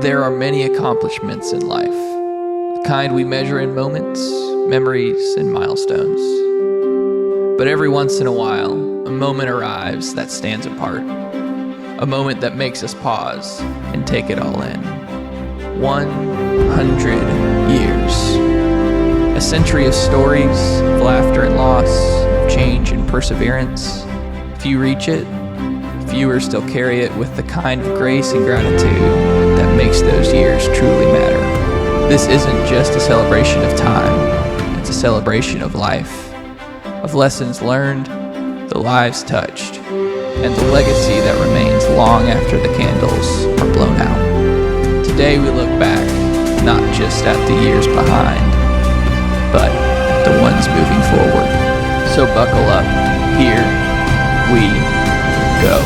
There are many accomplishments in life, the kind we measure in moments, memories, and milestones. But every once in a while, a moment arrives that stands apart. A moment that makes us pause and take it all in. 100 years. A century of stories, of laughter and loss, of change and perseverance. Few reach it, fewer still carry it with the kind of grace and gratitude that makes those years truly matter. This isn't just a celebration of time, it's a celebration of life, of lessons learned, the lives touched, and the legacy that remains long after the candles are blown out. Today we look back, not just at the years behind, but the ones moving forward. So buckle up, here we go.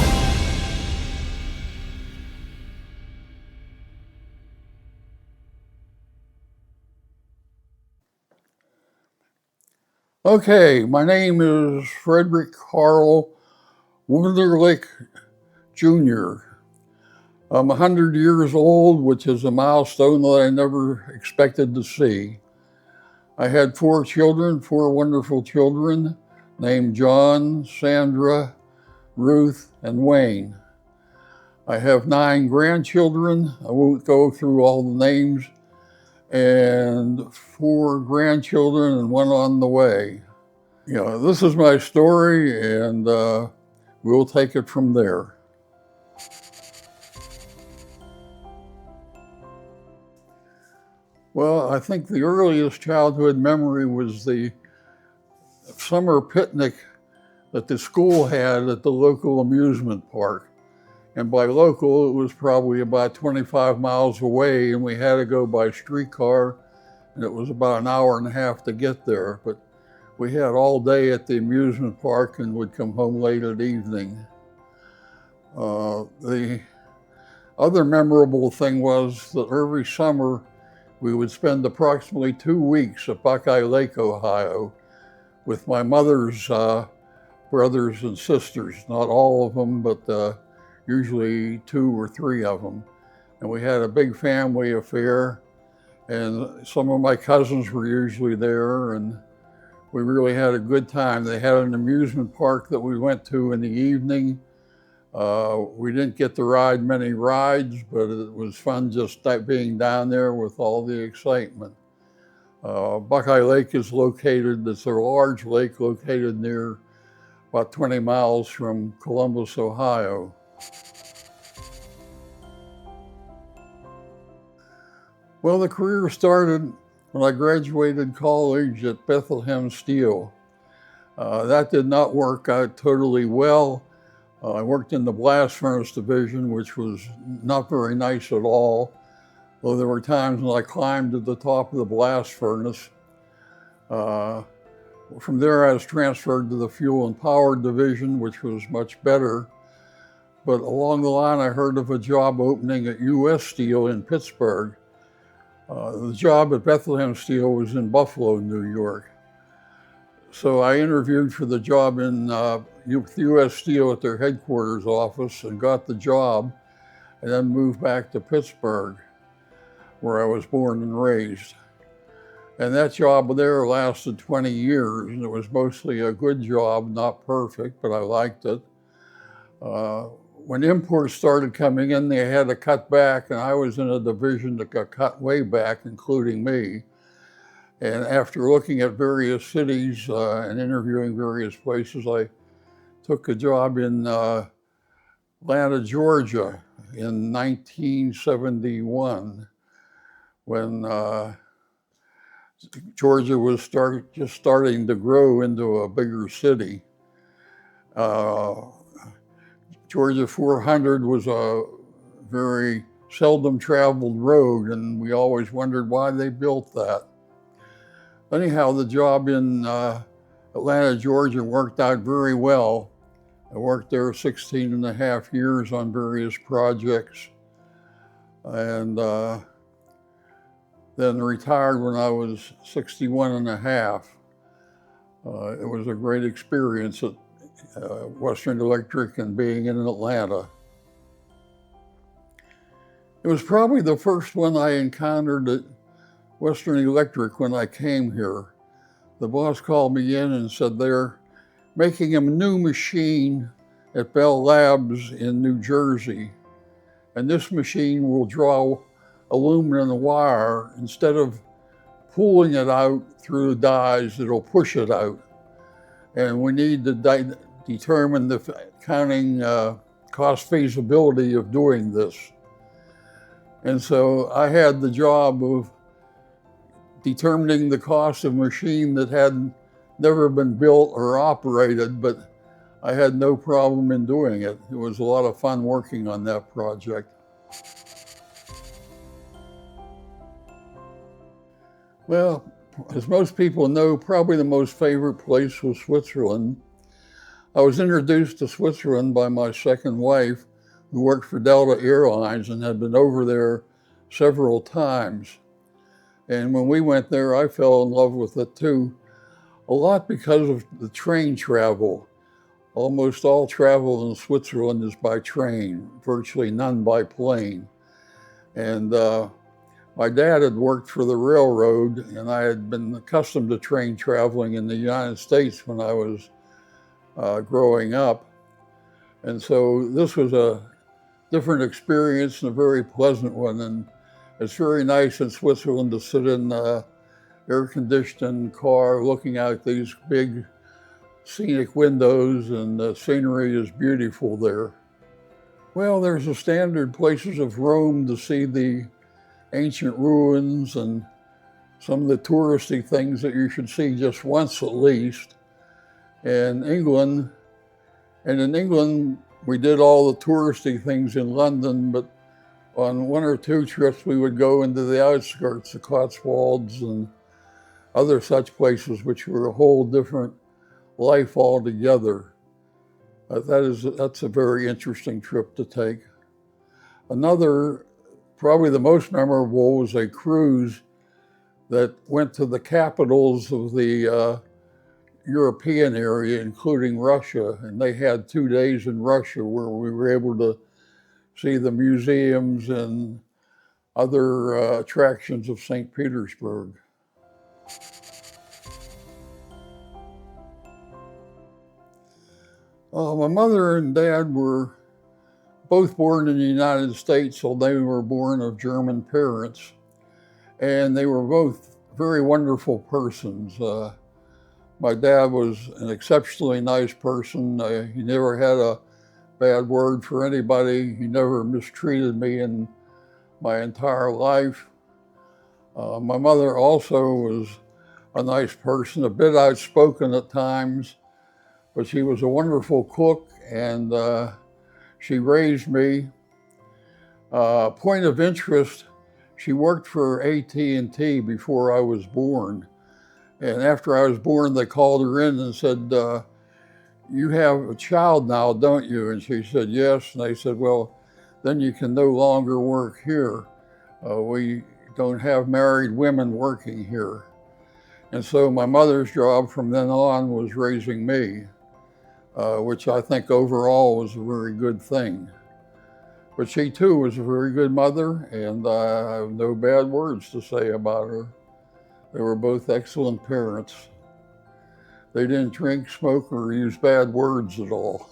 Okay, my name is Frederick Carl Wunderlich Jr. I'm 100 years old, which is a milestone that I never expected to see. I had 4 children, 4 wonderful children, named John, Sandra, Ruth, and Wayne. I have 9 grandchildren. I won't go through all the names, and 4 grandchildren and 1 on the way. This is my story, and we'll take it from there. Well, I think the earliest childhood memory was the summer picnic that the school had at the local amusement park. And by local, it was probably about 25 miles away, and we had to go by streetcar, and it was about an hour and a half to get there. But we had all day at the amusement park and would come home late at evening. The other memorable thing was that every summer we would spend approximately 2 weeks at Buckeye Lake, Ohio, with my mother's brothers and sisters. Not all of them, but usually 2 or 3 of them. And we had a big family affair, and some of my cousins were usually there, and we really had a good time. They had an amusement park that we went to in the evening. We didn't get to ride many rides, but it was fun just being down there with all the excitement. Buckeye Lake is located, it's a large lake located near about 20 miles from Columbus, Ohio. Well, the career started when I graduated college at Bethlehem Steel. That did not work out totally well. I worked in the blast furnace division, which was not very nice at all, though there were times when I climbed to the top of the blast furnace. From there, I was transferred to the fuel and power division, which was much better. But along the line, I heard of a job opening at U.S. Steel in Pittsburgh. The job at Bethlehem Steel was in Buffalo, New York. So I interviewed for the job in U.S. Steel at their headquarters office and got the job, and then moved back to Pittsburgh, where I was born and raised. And that job there lasted 20 years, and it was mostly a good job, not perfect, but I liked it. When imports started coming in, they had to cut back, and I was in a division that got cut way back, including me. And after looking at various cities and interviewing various places, I took a job in Atlanta, Georgia in 1971, when Georgia was just starting to grow into a bigger city. Georgia 400 was a very seldom traveled road, and we always wondered why they built that. Anyhow, the job in Atlanta, Georgia worked out very well. I worked there 16 and a half years on various projects, and then retired when I was 61 and a half. It was a great experience at Western Electric and being in Atlanta. It was probably the first one I encountered at Western Electric when I came here. The boss called me in and said they're making a new machine at Bell Labs in New Jersey. And this machine will draw aluminum wire. Instead of pulling it out through the dies, it'll push it out. And we need to determine the accounting cost feasibility of doing this. And so I had the job of determining the cost of a machine that had never been built or operated, but I had no problem in doing it. It was a lot of fun working on that project. Well, as most people know, probably the most favorite place was Switzerland. I was introduced to Switzerland by my second wife, who worked for Delta Airlines and had been over there several times. And when we went there, I fell in love with it too, a lot because of the train travel. Almost all travel in Switzerland is by train, virtually none by plane. And my dad had worked for the railroad, and I had been accustomed to train traveling in the United States when I was growing up. And so this was a different experience and a very pleasant one. And it's very nice in Switzerland to sit in an air-conditioned car looking out these big scenic windows, and the scenery is beautiful there. Well, there's the standard places of Rome to see the ancient ruins and some of the touristy things that you should see just once at least. And in England, we did all the touristy things in London, but on one or two trips, we would go into the outskirts, the Cotswolds and other such places, which were a whole different life altogether. That's a very interesting trip to take. Another, probably the most memorable, was a cruise that went to the capitals of the European area, including Russia, and they had 2 days in Russia where we were able to see the museums and other attractions of St. Petersburg. My mother and dad were both born in the United States, although they were born of German parents, and they were both very wonderful persons. My dad was an exceptionally nice person. He never had a bad word for anybody. He never mistreated me in my entire life. My mother also was a nice person, a bit outspoken at times, but she was a wonderful cook, and she raised me. Point of interest, she worked for AT&T before I was born. And after I was born, they called her in and said, you have a child now, don't you? And she said, yes. And they said, well, then you can no longer work here. We don't have married women working here. And so my mother's job from then on was raising me, which I think overall was a very good thing. But she too was a very good mother, and I have no bad words to say about her. They were both excellent parents. They didn't drink, smoke, or use bad words at all.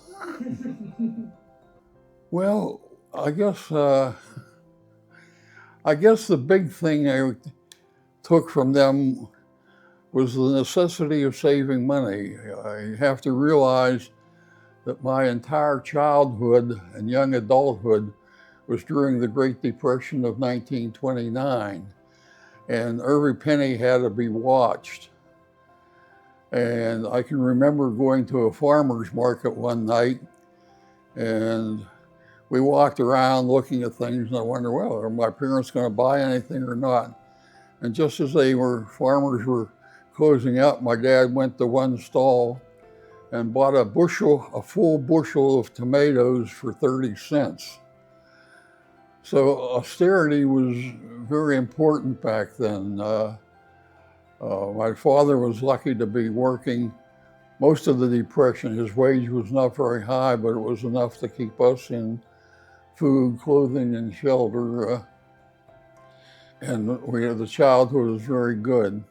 Well, I guess the big thing I took from them was the necessity of saving money. I have to realize that my entire childhood and young adulthood was during the Great Depression of 1929. And every penny had to be watched. And I can remember going to a farmer's market one night, and we walked around looking at things, and I wondered, well, are my parents going to buy anything or not? And just as farmers were closing up, my dad went to one stall and bought a full bushel of tomatoes for 30 cents. So austerity was very important back then. My father was lucky to be working most of the Depression. His wage was not very high, but it was enough to keep us in food, clothing, and shelter. And the childhood was very good.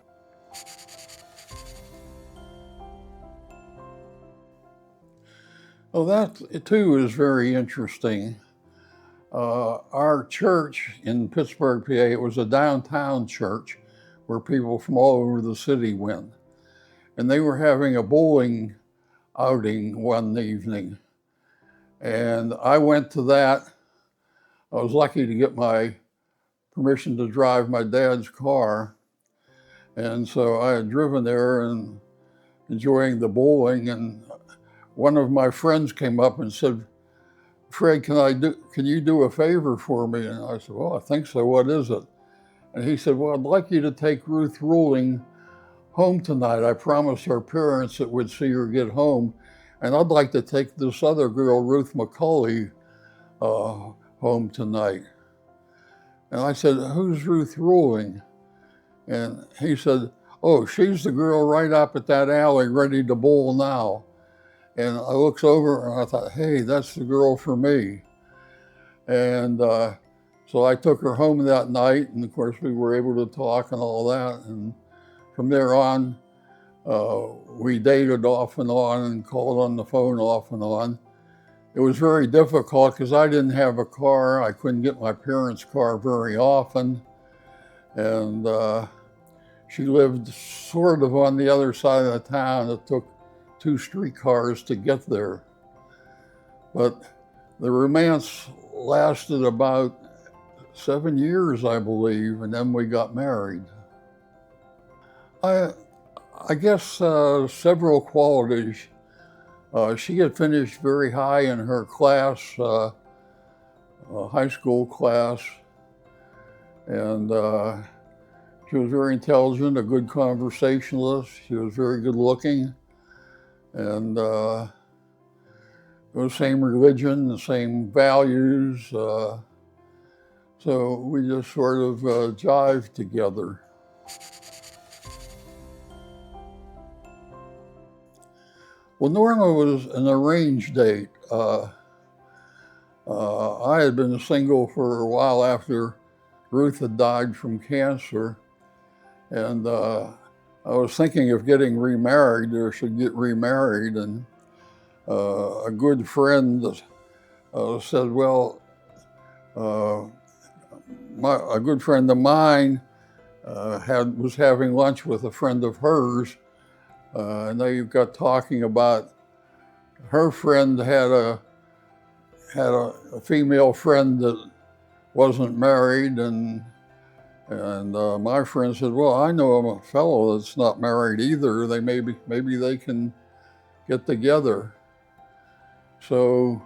Well, that too is very interesting. Our church in Pittsburgh, PA, it was a downtown church where people from all over the city went. And they were having a bowling outing one evening. And I went to that. I was lucky to get my permission to drive my dad's car. And so I had driven there and enjoying the bowling. And one of my friends came up and said, "Fred, can you do a favor for me?" And I said, "Well, I think so. What is it?" And he said, "Well, I'd like you to take Ruth Ruling home tonight. I promised her parents that we'd see her get home. And I'd like to take this other girl, Ruth McCulley, home tonight." And I said, "Who's Ruth Ruling?" And he said, "Oh, she's the girl right up at that alley ready to bowl now." And I looked over and I thought, hey, that's the girl for me. And so I took her home that night, and of course we were able to talk and all that. And from there on, we dated off and on and called on the phone off and on. It was very difficult because I didn't have a car. I couldn't get my parents' car very often. And she lived sort of on the other side of the town. It took 2 streetcars to get there. But the romance lasted about 7 years, I believe, and then we got married. I guess several qualities. She had finished very high in her class, high school class, and she was very intelligent, a good conversationalist. She was very good looking, and the same religion, the same values. So we just sort of jived together. Well, Norma was an arranged date. I had been single for a while after Ruth had died from cancer, and I was thinking of getting remarried, or should get remarried, and a good friend said, well, a good friend of mine was having lunch with a friend of hers, and they got talking about her friend had a female friend that wasn't married, and my friend said, well, I know a fellow that's not married either. Maybe they can get together. So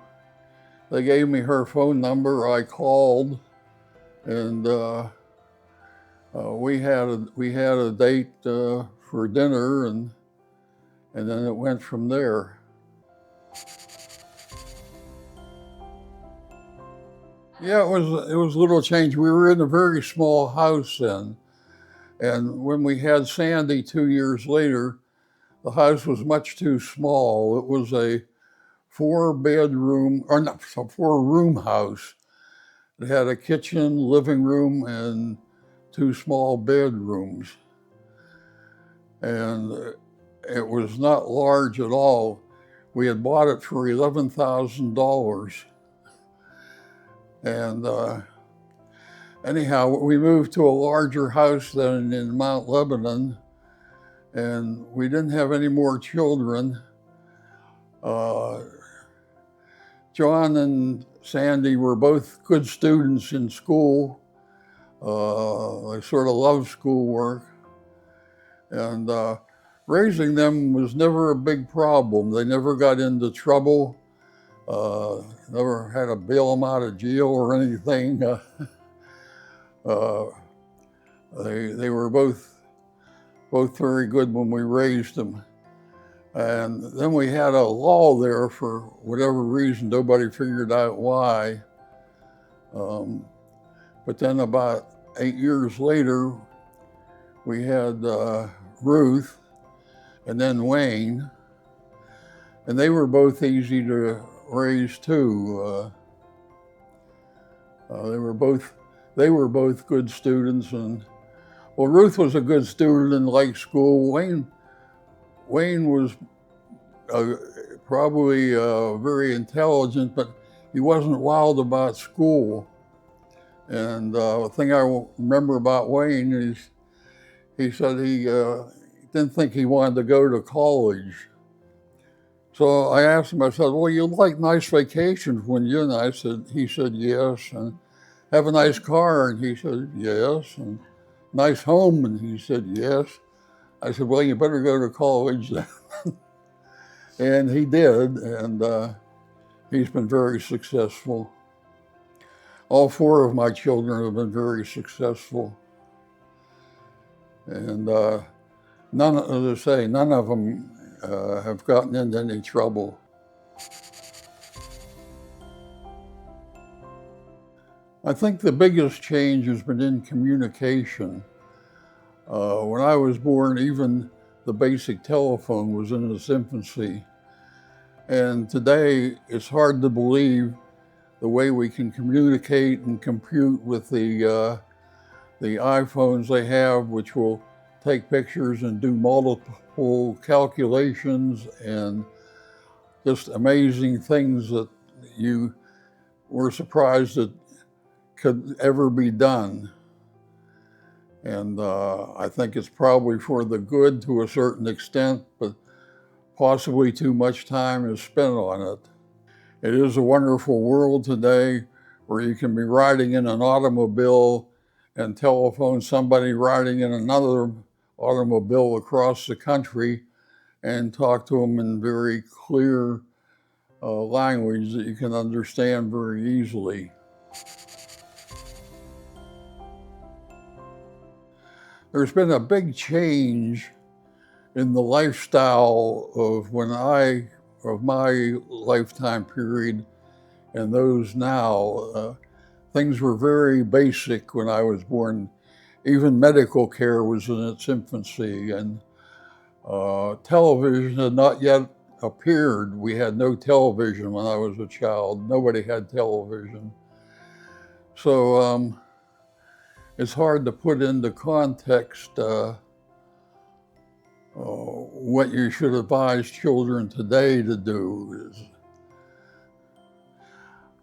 they gave me her phone number. I called, and we had a date for dinner, and then it went from there. Yeah, it was a little change. We were in a very small house then, and when we had Sandy 2 years later, the house was much too small. It was a 4-room house. It had a kitchen, living room, and 2 small bedrooms. And it was not large at all. We had bought it for $11,000. And anyhow, we moved to a larger house then in Mount Lebanon, and we didn't have any more children. John and Sandy were both good students in school. They sort of loved schoolwork. And raising them was never a big problem. They never got into trouble. Never had to bail them out of jail or anything. Uh, they were both very good when we raised them. And then we had a lull there for whatever reason. Nobody figured out why. But then about 8 years later, we had Ruth and then Wayne, and they were both easy to raise too. They were both good students, and well, Ruth was a good student and liked school. Wayne was probably very intelligent, but he wasn't wild about school. And the thing I remember about Wayne is he said he didn't think he wanted to go to college. So I asked him, I said, well, you like nice vacations, wouldn't you? And he said, yes. And have a nice car? And he said, yes. And nice home? And he said, yes. I said, well, you better go to college then. And he did, and he's been very successful. All four of my children have been very successful. And none of them have gotten into any trouble. I think the biggest change has been in communication. When I was born, even the basic telephone was in its infancy. And today, it's hard to believe the way we can communicate and compute with the iPhones they have, which will take pictures and do multiple calculations and just amazing things that you were surprised that could ever be done. And I think it's probably for the good to a certain extent, but possibly too much time is spent on it. It is a wonderful world today where you can be riding in an automobile and telephone somebody riding in another automobile across the country and talk to them in very clear language that you can understand very easily. There's been a big change in the lifestyle of my lifetime period and those now. Things were very basic when I was born. Even medical care was in its infancy, and television had not yet appeared. We had no television when I was a child. Nobody had television. So it's hard to put into context what you should advise children today to do.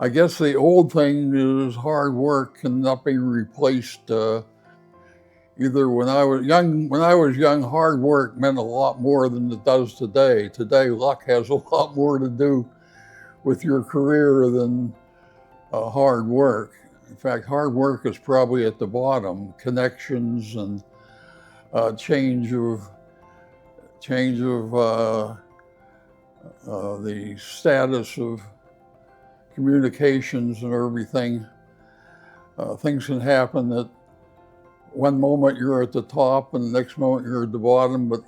I guess the old thing is hard work cannot be replaced. Either when I was young, hard work meant a lot more than it does today. Today, luck has a lot more to do with your career than hard work. In fact, hard work is probably at the bottom. Connections and change of the status of communications and everything. Things can happen that one moment you're at the top and the next moment you're at the bottom, but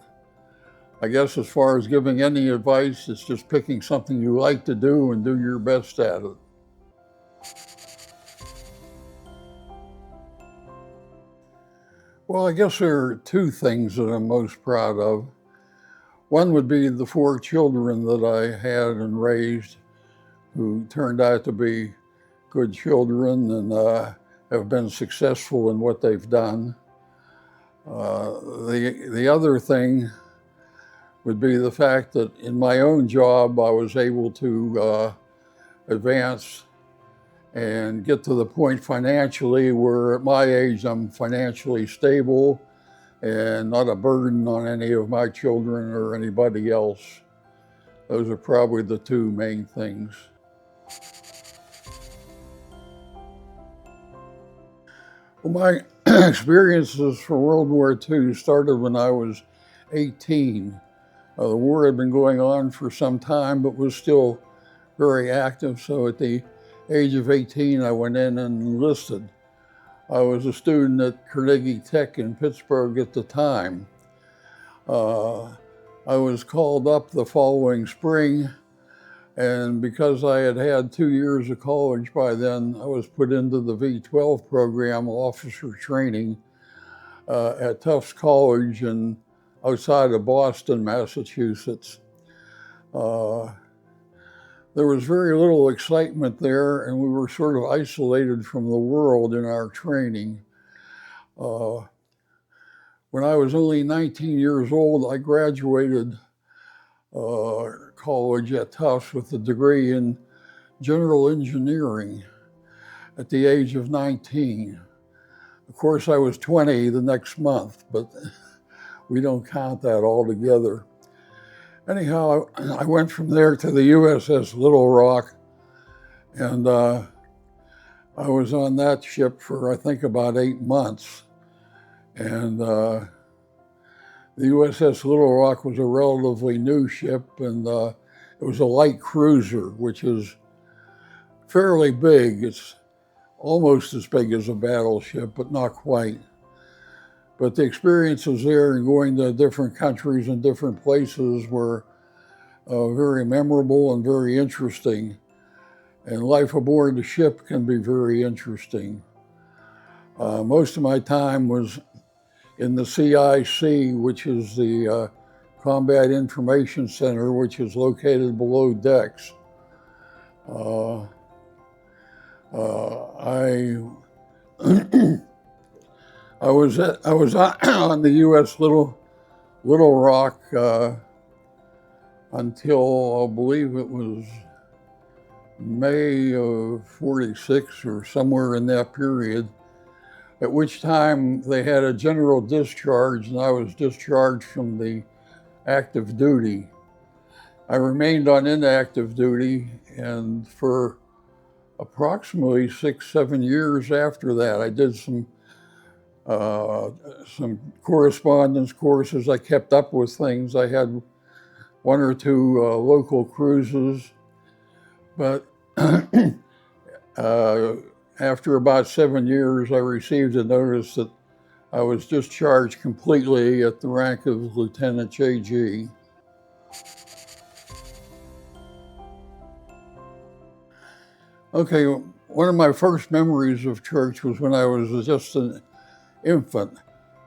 I guess as far as giving any advice, it's just picking something you like to do and do your best at it. Well, I guess there are two things that I'm most proud of. One would be the four children that I had and raised who turned out to be good children and have been successful in what they've done. The other thing would be the fact that in my own job, I was able to advance and get to the point financially where at my age, I'm financially stable and not a burden on any of my children or anybody else. Those are probably the two main things. Well, my experiences for World War II started when I was 18. The war had been going on for some time, but was still very active. So at the age of 18, I went in and enlisted. I was a student at Carnegie Tech in Pittsburgh at the time. I was called up the following spring, and because I had had 2 years of college by then, I was put into the V-12 program, officer training, at Tufts College outside of Boston, Massachusetts. There was very little excitement there, and we were sort of isolated from the world in our training. When I was only 19 years old, I graduated college at Tufts with a degree in general engineering at the age of 19. Of course, I was 20 the next month, but we don't count that all together. Anyhow, I went from there to the USS Little Rock, and I was on that ship for, I think, about 8 months. And the USS Little Rock was a relatively new ship, and it was a light cruiser, which is fairly big. It's almost as big as a battleship, but not quite. But the experiences there and going to different countries and different places were very memorable and very interesting. And life aboard the ship can be very interesting. Most of my time was in the CIC, which is the Combat Information Center, which is located below decks. I was on the U.S. Little Rock until I believe it was May of '46 or somewhere in that period, at which time they had a general discharge and I was discharged from the active duty. I remained on inactive duty, and for approximately 6-7 years after that, I did some correspondence courses. I kept up with things. I had 1 or 2 local cruises, but after about 7 years, I received a notice that I was discharged completely at the rank of Lieutenant JG. Okay, one of my first memories of church was when I was just an infant.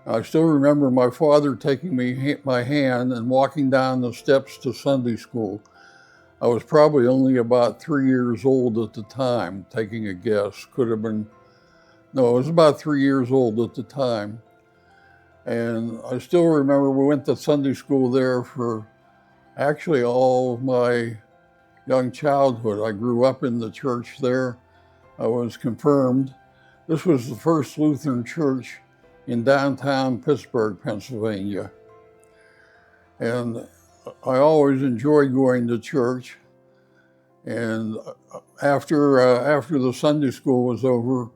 I still remember my father taking my hand and walking down the steps to Sunday school. I was probably only about 3 years old at the time, taking a guess. Could have been, no, I was about 3 years old at the time. And I still remember we went to Sunday school there for actually all of my young childhood. I grew up in the church there. I was confirmed. This was the first Lutheran church in downtown Pittsburgh, Pennsylvania. And I always enjoyed going to church. And after the Sunday school was over,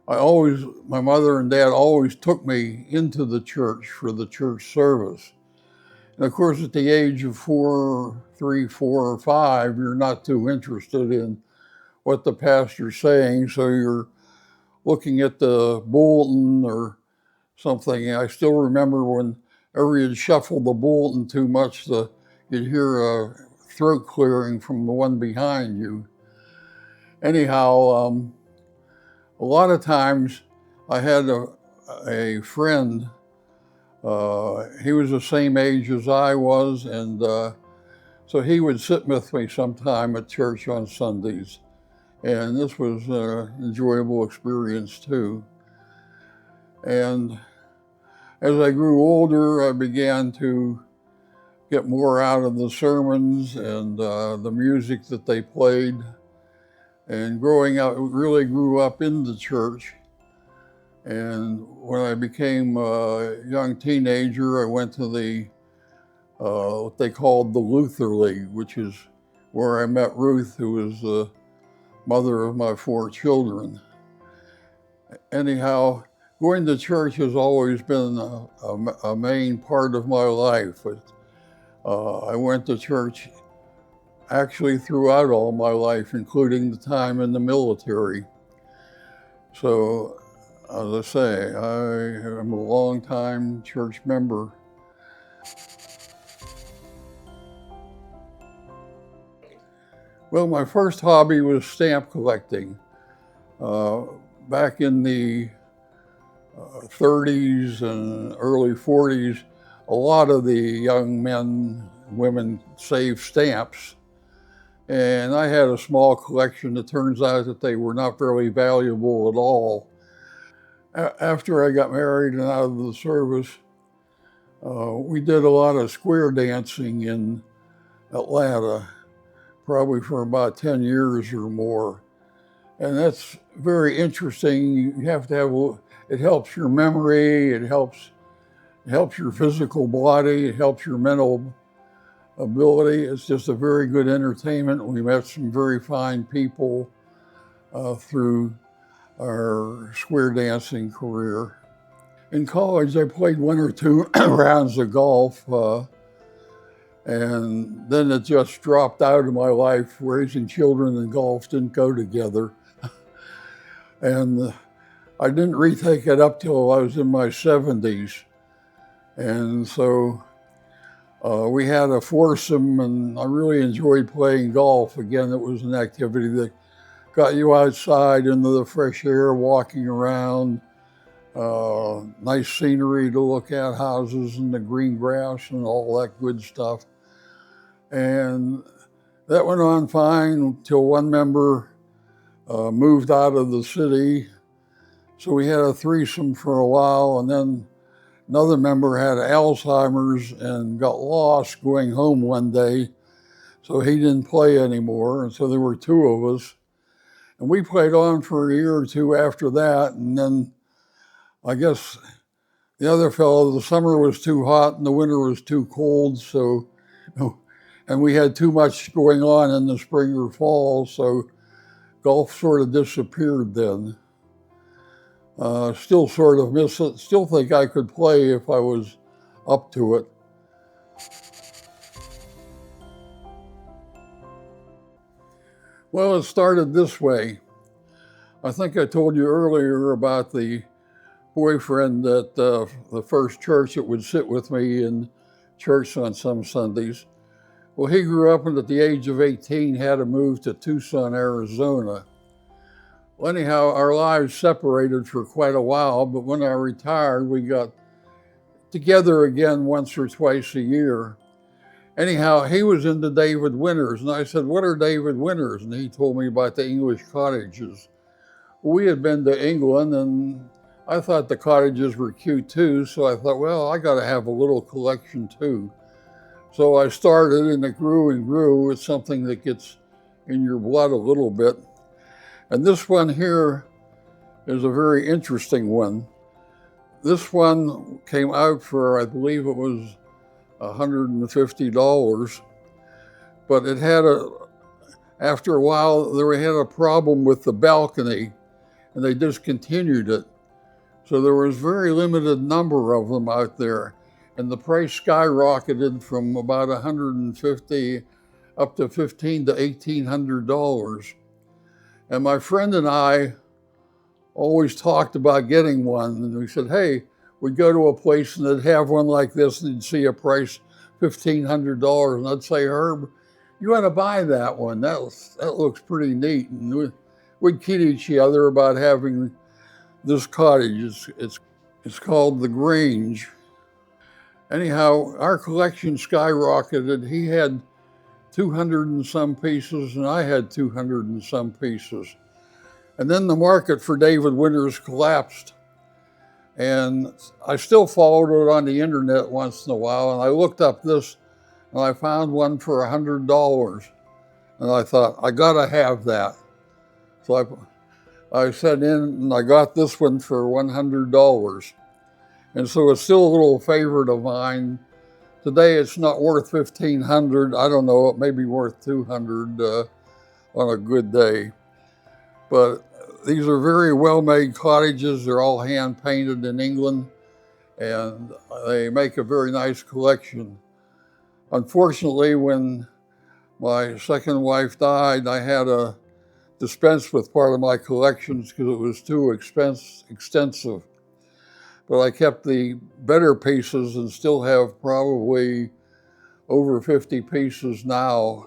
my mother and dad always took me into the church for the church service. And of course, at the age of 3, 4, or 5, you're not too interested in what the pastor's saying, so you're looking at the bulletin or something. I still remember whenever you'd shuffle the bulletin too much, you'd hear a throat clearing from the one behind you. Anyhow, a lot of times I had a friend. He was the same age as I was, and so he would sit with me sometime at church on Sundays. And this was an enjoyable experience too. And as I grew older, I began to get more out of the sermons and the music that they played. And growing up, really grew up in the church. And when I became a young teenager, I went to what they called the Luther League, which is where I met Ruth, who was the mother of my 4 children. Anyhow, going to church has always been a main part of my life. I went to church actually throughout all my life, including the time in the military. So, as I say, I am a long-time church member. Well, my first hobby was stamp collecting. Back in the 30s and early 40s, a lot of the young men and women saved stamps. And I had a small collection. It turns out that they were not very valuable at all. After I got married and out of the service, we did a lot of square dancing in Atlanta, probably for about 10 years or more. And that's very interesting. You have to have, it helps your memory, it helps your physical body, it helps your mental ability. It's just a very good entertainment. We met some very fine people through our square dancing career. In college, I played one or two rounds of golf, and then it just dropped out of my life. Raising children and golf didn't go together. And I didn't retake it up till I was in my 70s. And so we had a foursome, and I really enjoyed playing golf. Again, it was an activity that got you outside into the fresh air, walking around, nice scenery to look at, houses and the green grass and all that good stuff. And that went on fine until one member moved out of the city. So we had a threesome for a while, and then another member had Alzheimer's and got lost going home one day. So he didn't play anymore. And so there were two of us. And we played on for a year or two after that. And then I guess the other fellow, the summer was too hot and the winter was too cold. So, and we had too much going on in the spring or fall. So golf sort of disappeared then. Still sort of miss it. Still think I could play if I was up to it. Well, it started this way. I think I told you earlier about the boyfriend at the first church that would sit with me in church on some Sundays. Well, he grew up and at the age of 18 had to move to Tucson, Arizona. Well, anyhow, our lives separated for quite a while, but when I retired, we got together again once or twice a year. Anyhow, he was into David Winters, and I said, "What are David Winters?" And he told me about the English cottages. We had been to England, and I thought the cottages were cute too, so I thought, well, I got to have a little collection too. So I started, and it grew and grew. It's something that gets in your blood a little bit. And this one here is a very interesting one. This one came out for, I believe it was $150, but it had after a while, they had a problem with the balcony, and they discontinued it. So there was very limited number of them out there, and the price skyrocketed from about $150 up to $1,500 to $1,800. And my friend and I always talked about getting one, and we said, hey, we'd go to a place and they'd have one like this, and you'd see a price $1,500, and I'd say, Herb, you ought to buy that one. That looks pretty neat. And we'd kid each other about having this cottage. It's called the Grange. Anyhow, our collection skyrocketed. He had 200 and some pieces, and I had 200 and some pieces. And then the market for David Winters collapsed. And I still followed it on the internet once in a while, and I looked up this, and I found one for $100. And I thought, I gotta have that. So I sent in, and I got this one for $100. And so it's still a little favorite of mine. Today it's not worth $1,500. I don't know, it may be worth $200 on a good day. But these are very well-made cottages. They're all hand-painted in England, and they make a very nice collection. Unfortunately, when my second wife died, I had to dispense with part of my collections because it was too extensive. But I kept the better pieces and still have probably over 50 pieces now.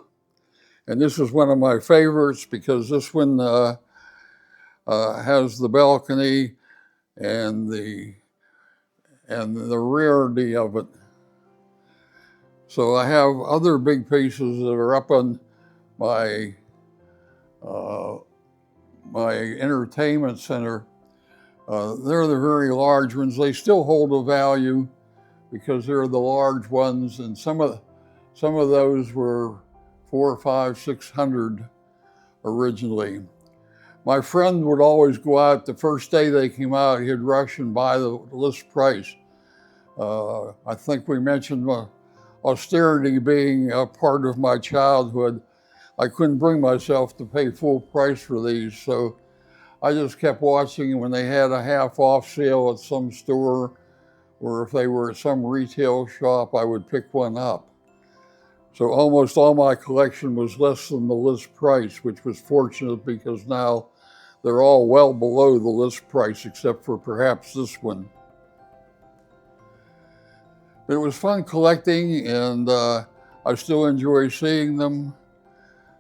And this is one of my favorites because this one has the balcony and the rarity of it. So I have other big pieces that are up on my my entertainment center. They're the very large ones. They still hold a value because they're the large ones, and some of those were 400, 500, 600 originally. My friend would always go out the first day they came out. He'd rush and buy the list price. I think we mentioned austerity being a part of my childhood. I couldn't bring myself to pay full price for these, so I just kept watching when they had a half off sale at some store, or if they were at some retail shop, I would pick one up. So almost all my collection was less than the list price, which was fortunate because now they're all well below the list price, except for perhaps this one. But it was fun collecting, and I still enjoy seeing them.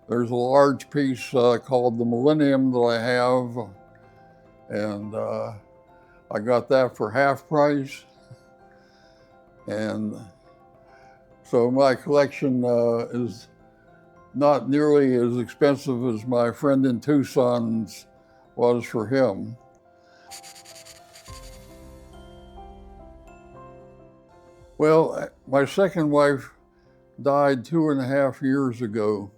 There's a large piece called the Millennium that I have, and I got that for half price. And so my collection is not nearly as expensive as my friend in Tucson's was for him. Well, my second wife died 2.5 years ago.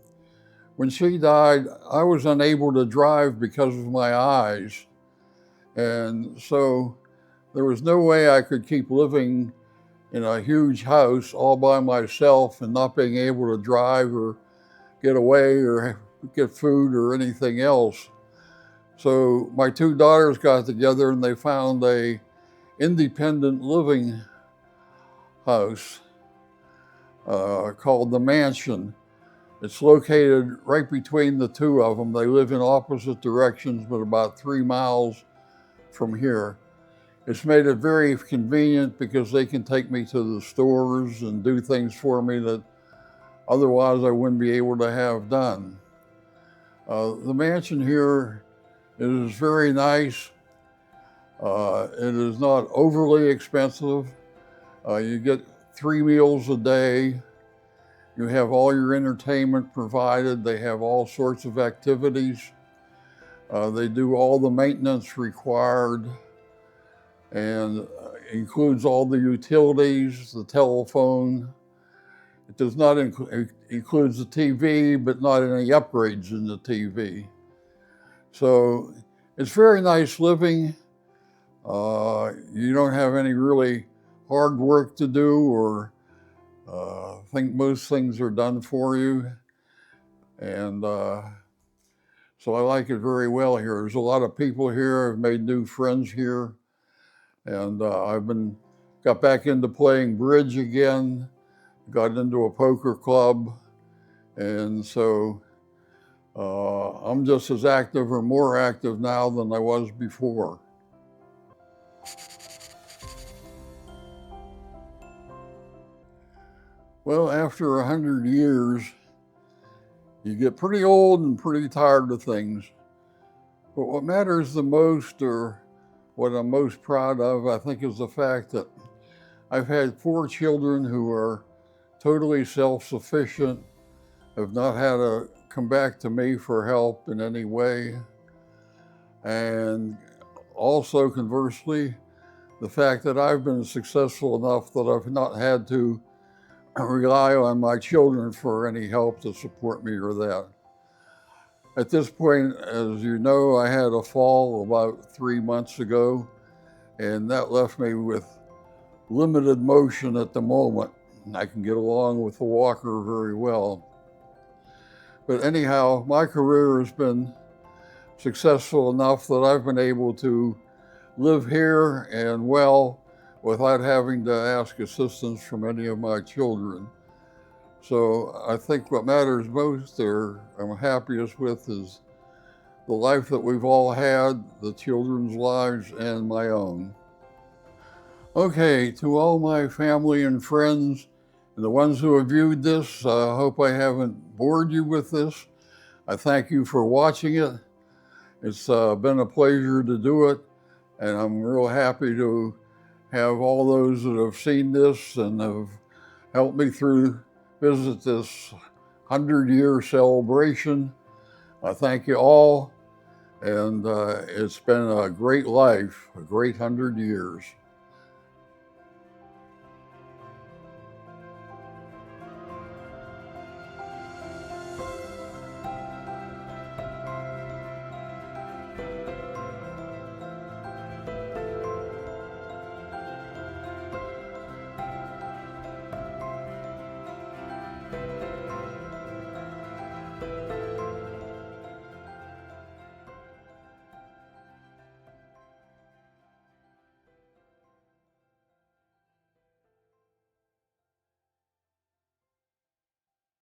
When she died, I was unable to drive because of my eyes. And so there was no way I could keep living in a huge house all by myself and not being able to drive or get away or get food or anything else. So my two daughters got together and they found a independent living house called The Mansion. It's located right between the two of them. They live in opposite directions, but about 3 miles from here. It's made it very convenient because they can take me to the stores and do things for me that otherwise I wouldn't be able to have done. The mansion here is very nice. It is not overly expensive. You get 3 meals a day. You have all your entertainment provided. They have all sorts of activities. They do all the maintenance required, and includes all the utilities, the telephone. It does not includes the TV, but not any upgrades in the TV. So it's very nice living. You don't have any really hard work to do, or think most things are done for you. And so I like it very well here. There's a lot of people here. I've made new friends here. And got back into playing bridge again, got into a poker club. And so I'm just as active or more active now than I was before. Well, after 100 years, you get pretty old and pretty tired of things. But what matters the most, or what I'm most proud of, I think, is the fact that I've had 4 children who are totally self-sufficient, have not had to come back to me for help in any way. And also, conversely, the fact that I've been successful enough that I've not had to rely on my children for any help to support me or that. At this point, as you know, I had a fall about 3 months ago, and that left me with limited motion at the moment. I can get along with the walker very well. But anyhow, my career has been successful enough that I've been able to live here and well without having to ask assistance from any of my children. So I think what matters most, or I'm happiest with, is the life that we've all had, the children's lives, and my own. Okay, to all my family and friends, and the ones who have viewed this, I hope I haven't bored you with this. I thank you for watching it. It's been a pleasure to do it, and I'm real happy to have all those that have seen this and have helped me visit this 100-year celebration. I thank you all, and it's been a great life, a great 100 years.